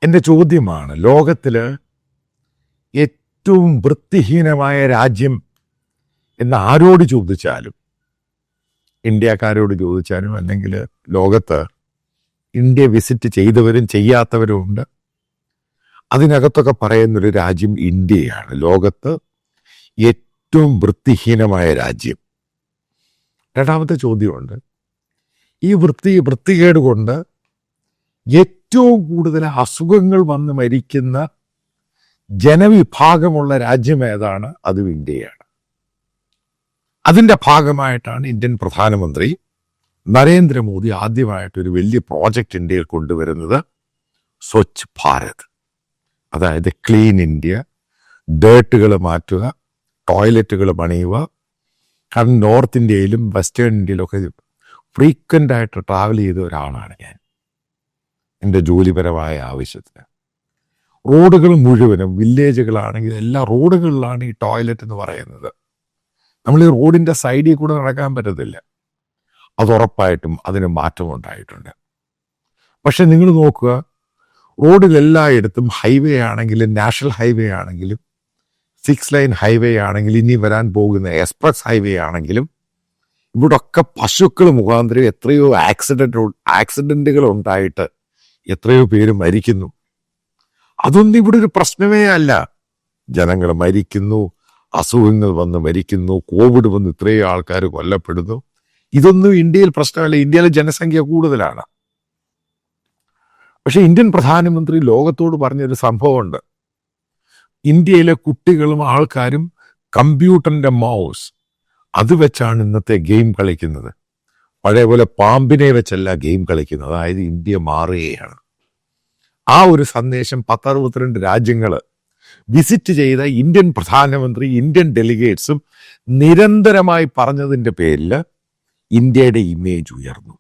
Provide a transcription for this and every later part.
എൻ്റെ ചോദ്യമാണ്, ലോകത്തിൽ ഏറ്റവും വൃത്തിഹീനമായ രാജ്യം എന്ന് ആരോട് ചോദിച്ചാലും, ഇന്ത്യക്കാരോട് ചോദിച്ചാലും, അല്ലെങ്കിൽ ലോകത്ത് ഇന്ത്യ വിസിറ്റ് ചെയ്തവരും ചെയ്യാത്തവരും ഉണ്ട്. അതിനകത്തൊക്കെ പറയുന്നൊരു രാജ്യം ഇന്ത്യയാണ്. ലോകത്ത് ഏറ്റവും വൃത്തിഹീനമായ രാജ്യം. രണ്ടാമത്തെ ചോദ്യമുണ്ട്, ഈ വൃത്തികേട് കൊണ്ട് ഏറ്റവും കൂടുതൽ അസുഖങ്ങൾ വന്ന് മരിക്കുന്ന ജനവിഭാഗമുള്ള രാജ്യം ഏതാണ്? അതും ഇന്ത്യയാണ്. അതിൻ്റെ ഭാഗമായിട്ടാണ് ഇന്ത്യൻ പ്രധാനമന്ത്രി നരേന്ദ്രമോദി ആദ്യമായിട്ടൊരു വലിയ പ്രോജക്റ്റ് ഇന്ത്യയിൽ കൊണ്ടുവരുന്നത്, സ്വച്ഛ് ഭാരത്. അതായത് ക്ലീൻ ഇന്ത്യ, ഡേർട്ടുകൾ മാറ്റുക, ടോയ്ലറ്റുകൾ പണിയുക. കാരണം നോർത്ത് ഇന്ത്യയിലും വെസ്റ്റേൺ ഇന്ത്യയിലൊക്കെ ഫ്രീക്വൻ്റ് ആയിട്ട് ട്രാവൽ ചെയ്ത ഒരാളാണ് ഞാൻ, എൻ്റെ ജോലിപരമായ ആവശ്യത്തിന്. റോഡുകൾ മുഴുവനും, വില്ലേജുകളാണെങ്കിൽ എല്ലാ റോഡുകളിലാണ് ഈ ടോയ്ലറ്റ് എന്ന് പറയുന്നത്. നമ്മൾ ഈ റോഡിൻ്റെ സൈഡിൽ കൂടെ നടക്കാൻ പറ്റത്തില്ല. അതുറപ്പായിട്ടും അതിന് മാറ്റമുണ്ടായിട്ടുണ്ട്. പക്ഷെ നിങ്ങൾ നോക്കുക, റോഡിലെല്ലായിടത്തും ഹൈവേ ആണെങ്കിലും, നാഷണൽ ഹൈവേ ആണെങ്കിലും, 6 ലൈൻ ഹൈവേ ആണെങ്കിലും, ഇനി വരാൻ പോകുന്ന എക്സ്പ്രസ് ഹൈവേ ആണെങ്കിലും, ഇവിടൊക്കെ പശുക്കൾ മുഖാന്തരം എത്രയോ ആക്സിഡൻറ്റുകൾ ഉണ്ടായിട്ട് എത്രയോ പേര് മരിക്കുന്നു. അതൊന്നും ഇവിടെ ഒരു പ്രശ്നമേ അല്ല. ജനങ്ങൾ മരിക്കുന്നു, അസുഖങ്ങൾ വന്ന് മരിക്കുന്നു, കോവിഡ് വന്ന് ഇത്രയും ആൾക്കാർ കൊല്ലപ്പെടുന്നു. ഇതൊന്നും ഇന്ത്യയിൽ പ്രശ്നമല്ല. ഇന്ത്യയിലെ ജനസംഖ്യ കൂടുതലാണ്. പക്ഷെ ഇന്ത്യൻ പ്രധാനമന്ത്രി ലോകത്തോട് പറഞ്ഞൊരു സംഭവമുണ്ട്. ഇന്ത്യയിലെ കുട്ടികളും ആൾക്കാരും കമ്പ്യൂട്ടറിൻ്റെ മൗസ് അത് വെച്ചാണ് ഇന്നത്തെ ഗെയിം കളിക്കുന്നത്. പഴയ പോലെ പാമ്പിനെ വെച്ചല്ല ഗെയിം കളിക്കുന്നത്. അതായത് ഇന്ത്യ മാറുകയാണ്. ആ ഒരു സന്ദേശം 10-62 രാജ്യങ്ങൾ വിസിറ്റ് ചെയ്ത ഇന്ത്യൻ പ്രധാനമന്ത്രി, ഇന്ത്യൻ ഡെലിഗേറ്റ്സും നിരന്തരമായി പറഞ്ഞതിൻ്റെ പേരിൽ ഇന്ത്യയുടെ ഇമേജ് ഉയർന്നു,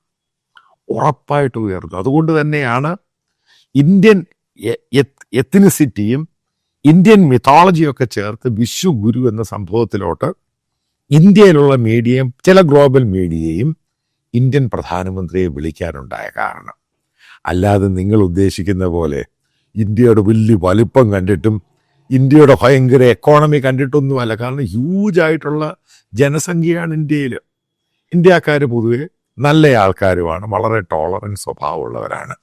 ഉറപ്പായിട്ട് ഉയർന്നു. അതുകൊണ്ട് തന്നെയാണ് ഇന്ത്യൻ എത്നിസിറ്റിയും ഇന്ത്യൻ മിത്തോളജിയൊക്കെ ചേർത്ത് വിശ്വഗുരു എന്ന സംഭവത്തിലോട്ട് ഇന്ത്യയിലുള്ള മീഡിയയും ചില ഗ്ലോബൽ മീഡിയയും ഇന്ത്യൻ പ്രധാനമന്ത്രിയെ വിളിക്കാനുണ്ടായ കാരണം. അല്ലാതെ നിങ്ങൾ ഉദ്ദേശിക്കുന്ന പോലെ ഇന്ത്യയുടെ വലിയ വലിപ്പം കണ്ടിട്ടും ഇന്ത്യയുടെ ഭയങ്കര എക്കോണമി കണ്ടിട്ടൊന്നുമല്ല. കാരണം ഹ്യൂജായിട്ടുള്ള ജനസംഖ്യയാണ് ഇന്ത്യയിൽ. ഇന്ത്യക്കാർ പൊതുവെ നല്ല ആൾക്കാരുമാണ്, വളരെ ടോളറൻസ് സ്വഭാവമുള്ളവരാണ്.